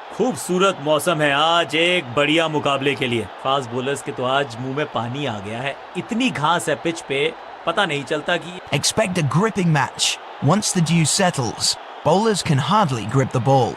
खूबसूरत मौसम है आज एक बढ़िया मुकाबले के लिए। फास्ट बॉलर्स के तो आज मुंह में पानी आ गया है, इतनी घास है पिच पे, पता नहीं चलता कि Expect a gripping match. Once the dew settles, bowlers can hardly grip the ball.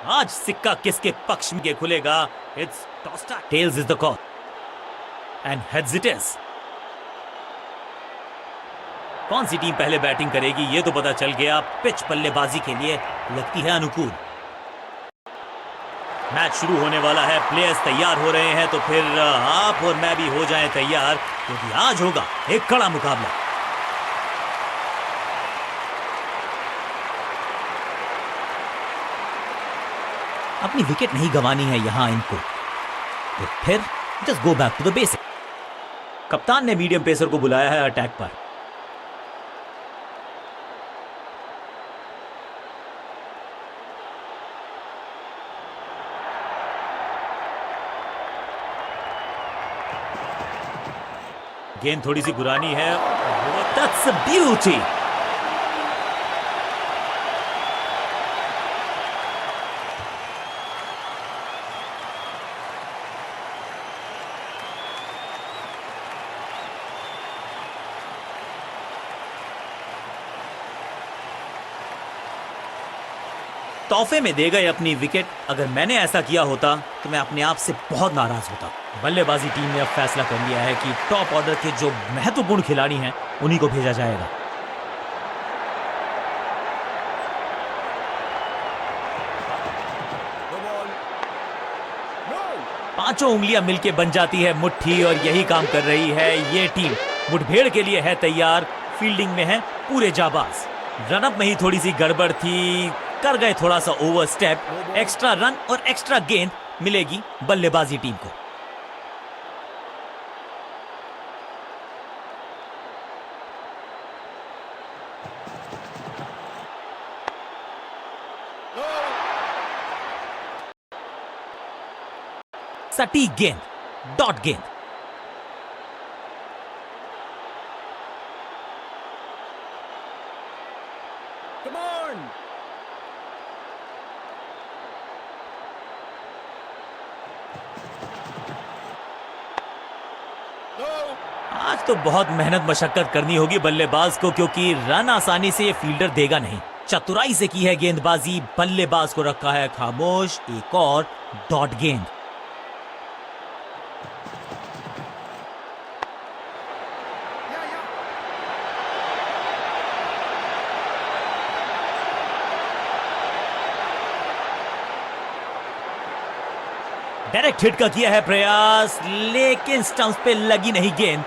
आज सिक्का किसके पक्ष में खुलेगा। It's toss tails is the call and heads it is. कौन सी टीम पहले बैटिंग करेगी ये तो पता चल गया। पिच बल्लेबाजी के लिए लगती है अनुकूल। मैच शुरू होने वाला है, प्लेयर्स तैयार हो रहे हैं, तो फिर आप और मैं भी हो जाएं तैयार, क्योंकि आज होगा एक कड़ा मुकाबला। अपनी विकेट नहीं गंवानी है यहां इनको, तो फिर just go back to the basic. कप्तान ने मीडियम पेसर को बुलाया है अटैक पर। गेंद थोड़ी सी पुरानी है। That's a beauty. तोहफे में दे गए अपनी विकेट। अगर मैंने ऐसा किया होता तो मैं अपने आप से बहुत नाराज होता। बल्लेबाजी टीम ने अब फैसला कर लिया है कि टॉप ऑर्डर के जो महत्वपूर्ण खिलाड़ी हैं उन्हीं को भेजा जाएगा। पांचों उंगलियां मिलके बन जाती है मुट्ठी, और यही काम कर रही है ये टीम। मुठभेड़ के लिए है तैयार, फील्डिंग में है पूरे जाबाज। रनअप में ही थोड़ी सी गड़बड़ थी, कर गए थोड़ा सा ओवर स्टेप। एक्स्ट्रा रन और एक्स्ट्रा गेंद मिलेगी बल्लेबाजी टीम को। सटीक गेंद, डॉट गेंद। आज तो बहुत मेहनत मशक्कत करनी होगी बल्लेबाज को, क्योंकि रन आसानी से ये फील्डर देगा नहीं। चतुराई से की है गेंदबाजी, बल्लेबाज को रखा है खामोश। एक और डॉट गेंद। डायरेक्ट हिट का किया है प्रयास, लेकिन स्टंप्स पे लगी नहीं गेंद।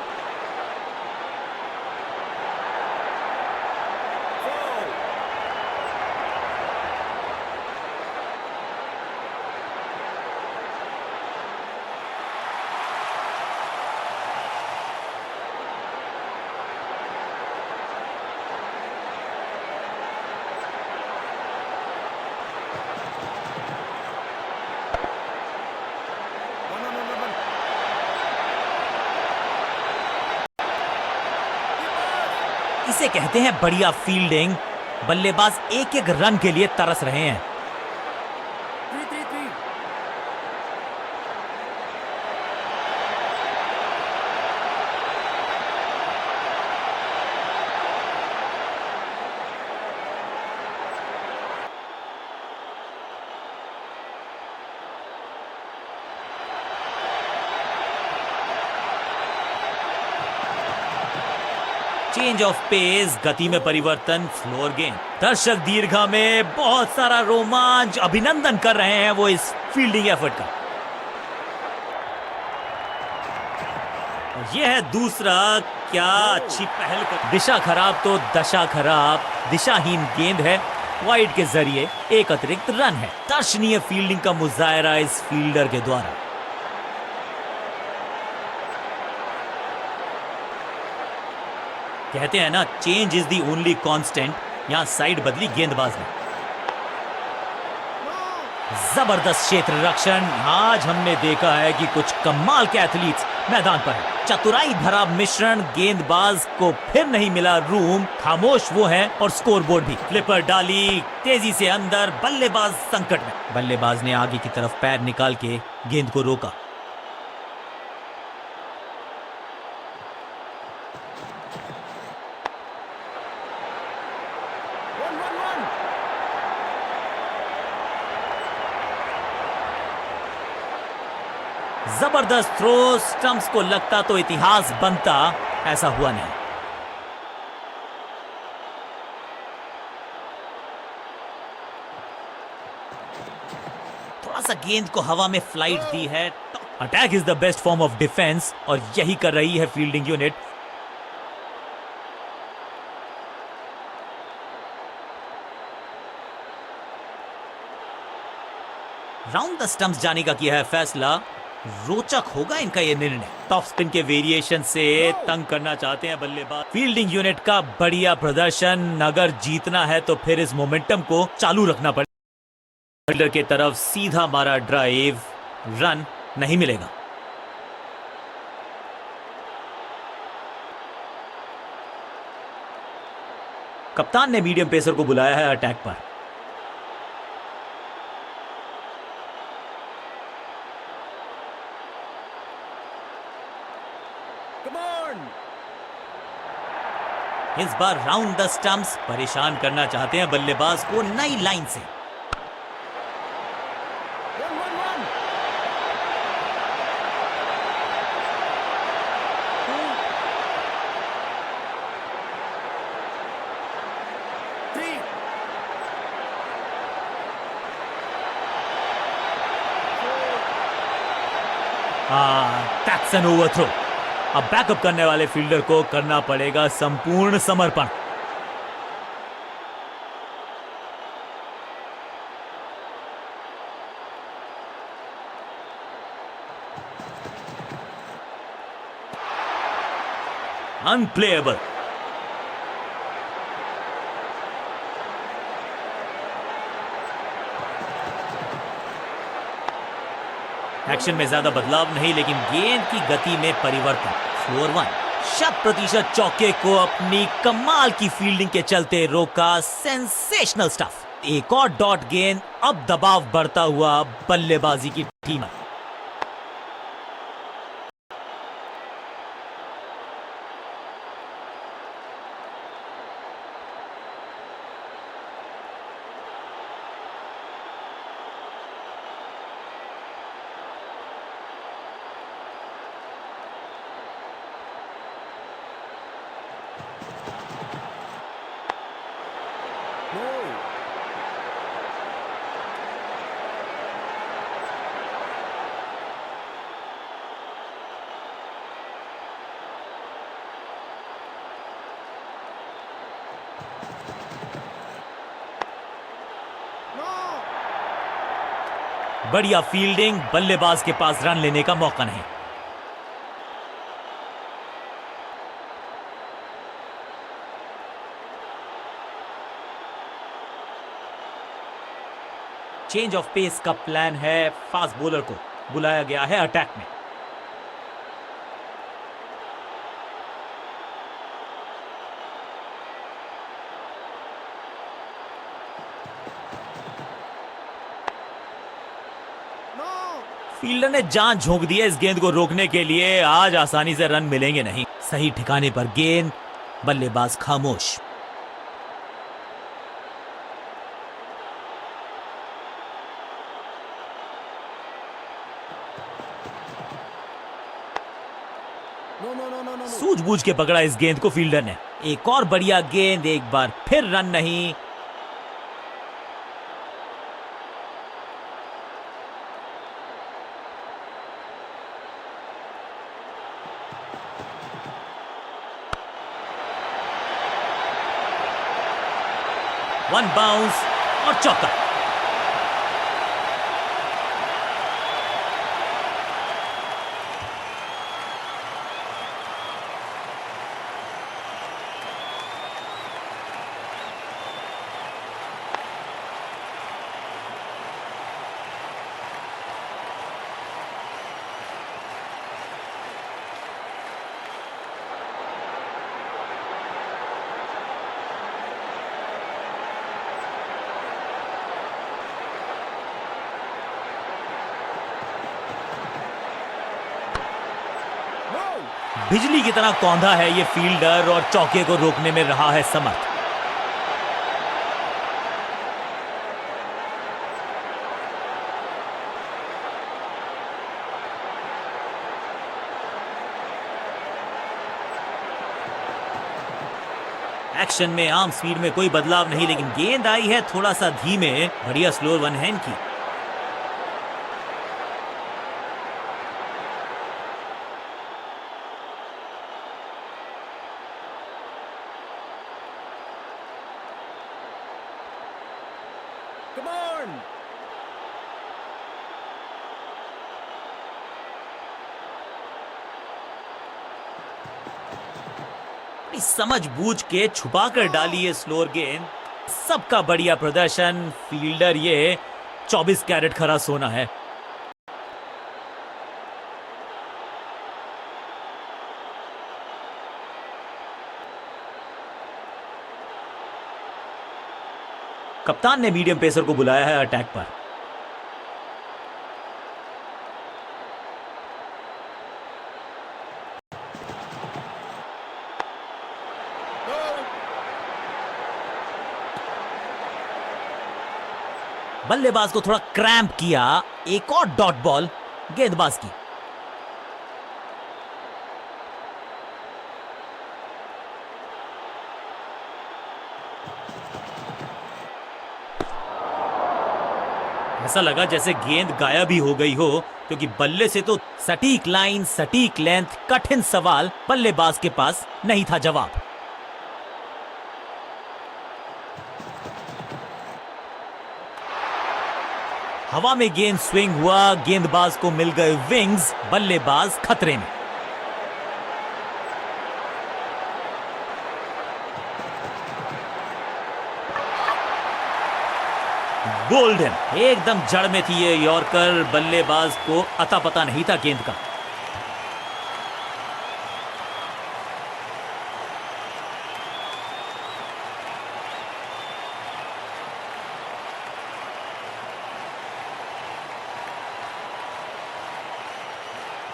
इसे कहते हैं बढ़िया फील्डिंग। बल्लेबाज एक एक रन के लिए तरस रहे हैं। चेंज ऑफ पेस, गति में परिवर्तन, फ्लोर गेंद। दर्शक दीर्घा में बहुत सारा रोमांच, अभिनंदन कर रहे हैं वो इस फील्डिंग एफर्ट का। यह है दूसरा। क्या अच्छी पहल कर। दिशा खराब तो दशा खराब। दिशाहीन गेंद है, वाइड के जरिए एक अतिरिक्त रन है। दर्शनीय फील्डिंग का मुजाहरा इस फील्डर के द्वारा। कहते हैं ना, change is the only constant. यहां साइड बदली गेंदबाज ने। जबरदस्त क्षेत्र रक्षण। आज हमने देखा है कि कुछ कमाल के एथलीट्स मैदान पर हैं। चतुराई भरा मिश्रण, गेंदबाज को फिर नहीं मिला रूम, खामोश वो हैं और स्कोरबोर्ड भी। फ्लिपर डाली तेजी से अंदर, बल्लेबाज संकट में। बल्लेबाज ने आगे की तरफ पैर निकाल के गेंद को रोका। जबरदस्त थ्रो, स्टंप्स को लगता तो इतिहास बनता, ऐसा हुआ नहीं। थोड़ा सा गेंद को हवा में फ्लाइट दी है। Attack is the best form of defence और यही कर रही है fielding unit. Round the stumps जाने का किया है फैसला। रोचक होगा इनका यह निर्णय। टॉप स्पिन के वेरिएशन से तंग करना चाहते हैं बल्लेबाज। फील्डिंग यूनिट का बढ़िया प्रदर्शन। अगर जीतना है तो फिर इस मोमेंटम को चालू रखना पड़ेगा। फील्डर के तरफ सीधा मारा ड्राइव, रन नहीं मिलेगा। कप्तान ने मीडियम पेसर को बुलाया है अटैक पर। इस बार राउंड द स्टंप्स, परेशान करना चाहते हैं बल्लेबाज को नई लाइन से। That's an overthrow. अब बैकअप करने वाले फील्डर को करना पड़ेगा संपूर्ण समर्पण। अनप्लेएबल। एक्शन में ज्यादा बदलाव नहीं, लेकिन गेंद की गति में परिवर्तन। 4-1। 100% चौके को अपनी कमाल की फील्डिंग के चलते रोका। Sensational stuff. एक और डॉट गेंद। अब दबाव बढ़ता हुआ बल्लेबाजी की टीम। बढ़िया फील्डिंग, बल्लेबाज के पास रन लेने का मौका नहीं। चेंज ऑफ पेस का प्लान है। फास्ट बॉलर को बुलाया गया है अटैक में। फील्डर ने जान झोंक दी है इस गेंद को रोकने के लिए। आज आसानी से रन मिलेंगे नहीं। सही ठिकाने पर गेंद, बल्लेबाज खामोश। सूझबूझ के पकड़ा इस गेंद को फील्डर ने। एक और बढ़िया गेंद, एक बार फिर रन नहीं। वन बाउंस और चौका। बिजली की तरह कौंधा है ये फील्डर और चौके को रोकने में रहा है समर्थ। एक्शन में आर्म स्पीड में कोई बदलाव नहीं, लेकिन गेंद आई है थोड़ा सा धीमे। बढ़िया स्लोअर वन हैंड की। Come on! समझबूझ के छुपा कर डाली है स्लोअर गेंद। सबका बढ़िया प्रदर्शन। फील्डर ये 24 कैरेट खरा सोना है। कप्तान ने मीडियम पेसर को बुलाया है अटैक पर। बल्लेबाज को थोड़ा क्रैम्प किया। एक और डॉट बॉल गेंदबाज की। ऐसा लगा जैसे गेंद गायब ही हो गई हो, क्योंकि बल्ले से तो सटीक लाइन, सटीक लेंथ, कठिन सवाल, बल्लेबाज के पास नहीं था जवाब। हवा में गेंद स्विंग हुआ, गेंदबाज को मिल गए विंग्स, बल्लेबाज खतरे में। गोल्डन एकदम जड़ में थी ये यॉर्कर। बल्लेबाज को अता पता नहीं था गेंद का।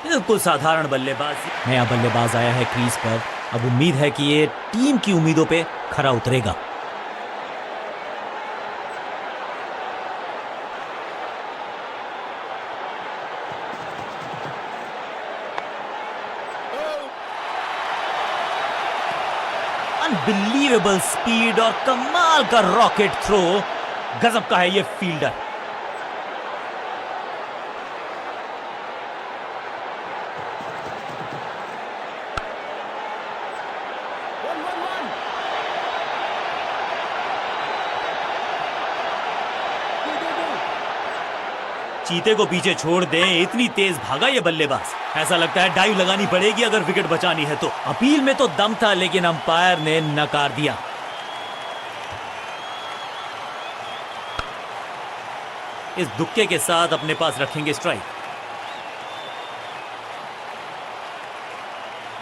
बिल्कुल साधारण बल्लेबाज। नया बल्लेबाज आया है क्रीज पर। अब उम्मीद है कि ये टीम की उम्मीदों पे खरा उतरेगा। अनबिलीवेबल स्पीड और कमाल का रॉकेट थ्रो। गजब का है ये फील्डर। चीते को पीछे छोड़ दें, इतनी तेज भागा ये बल्लेबाज। ऐसा लगता है डाइव लगानी पड़ेगी अगर विकेट बचानी है तो। अपील में तो दम था, लेकिन अंपायर ने नकार दिया। इस दुक्के के साथ अपने पास रखेंगे स्ट्राइक।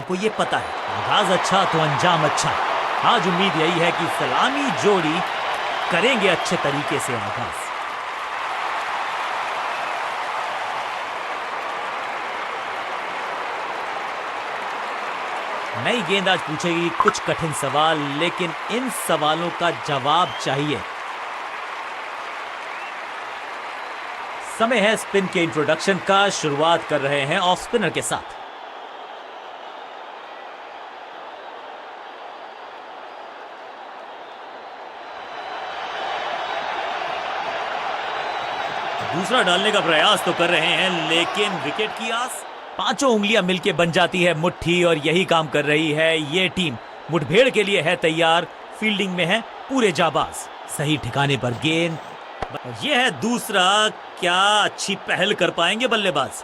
को ये पता है आगाज अच्छा तो अंजाम अच्छा। आज उम्मीद यही है कि सलामी जोड़ी करेंगे अच्छे तरीके से आगाज। नई गेंद आज पूछेगी कुछ कठिन सवाल, लेकिन इन सवालों का जवाब चाहिए। समय है स्पिन के इंट्रोडक्शन का। शुरुआत कर रहे हैं ऑफ स्पिनर के साथ। दूसरा डालने का प्रयास तो कर रहे हैं, लेकिन विकेट की आस। पांचों उंगलियां मिलके बन जाती है मुट्ठी, और यही काम कर रही है ये टीम। मुठभेड़ के लिए है तैयार। फील्डिंग में है पूरे जाबाज। सही ठिकाने पर गेंद। यह है दूसरा। क्या अच्छी पहल कर पाएंगे बल्लेबाज।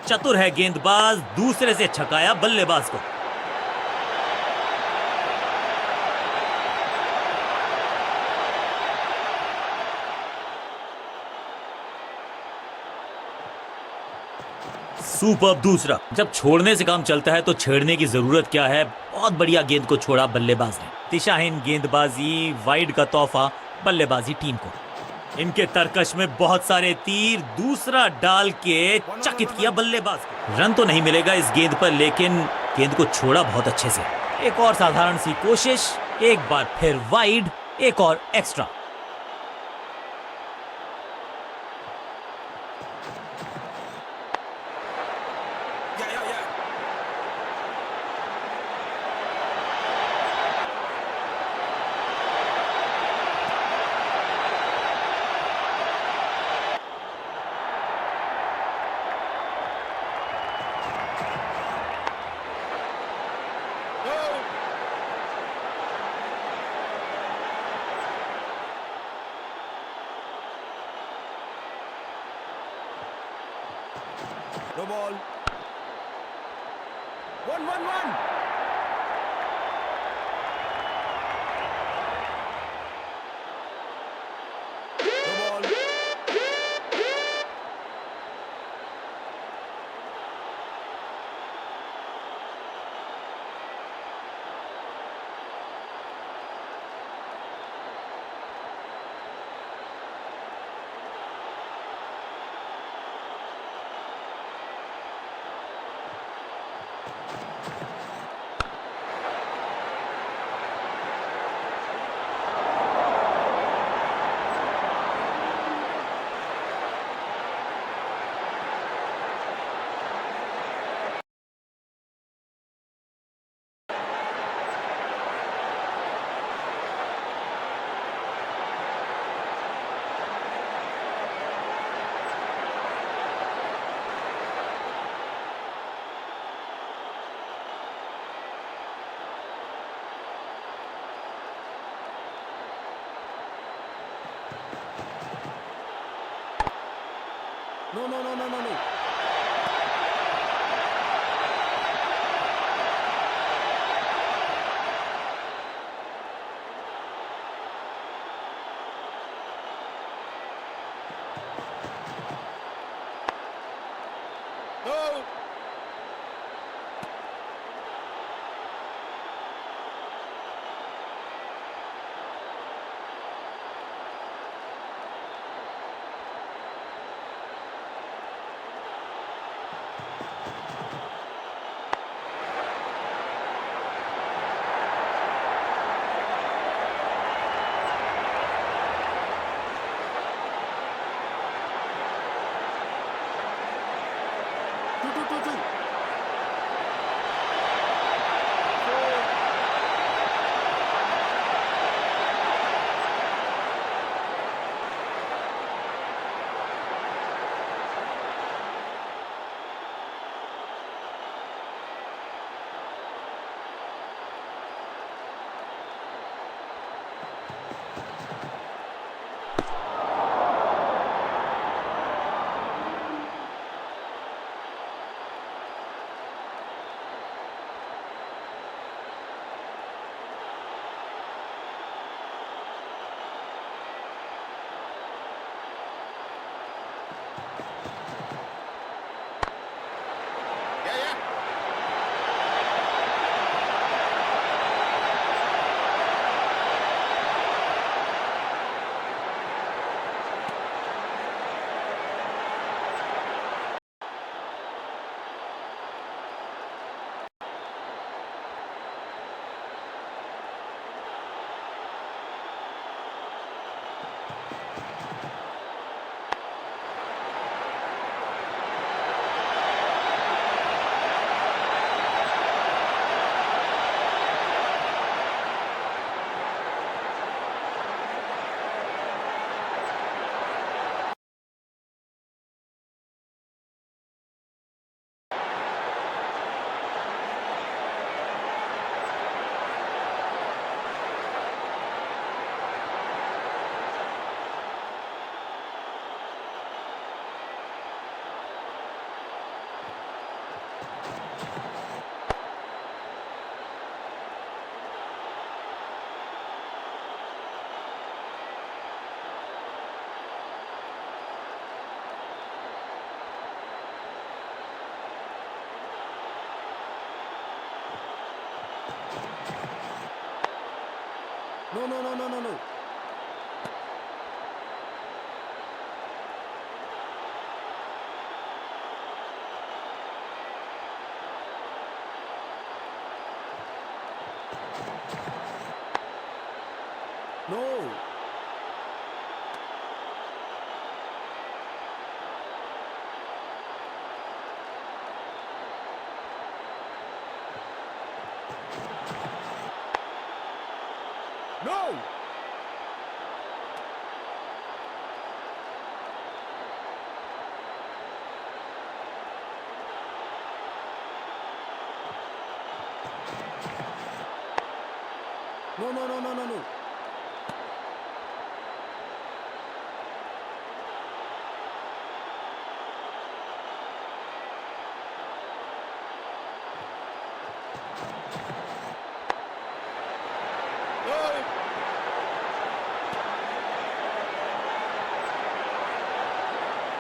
चतुर है गेंदबाज। दूसरे से छकाया बल्लेबाज को। सुपर्ब दूसरा। जब छोड़ने से काम चलता है तो छेड़ने की जरूरत क्या है। बहुत बढ़िया गेंद को छोड़ा बल्लेबाज ने। दिशाहीन गेंदबाजी, वाइड का तोहफा बल्लेबाजी टीम को। इनके तरकश में बहुत सारे तीर, दूसरा डाल के चकित किया बल्लेबाज को। रन तो नहीं मिलेगा इस गेंद पर, लेकिन गेंद को छोड़ा बहुत अच्छे से। एक और साधारण सी कोशिश, एक बार फिर वाइड, एक और extra. No ball. 1-1-1. No ball. No. No. Two. No, no, no, no, no, no. No. No. No, no, no, no, no, no.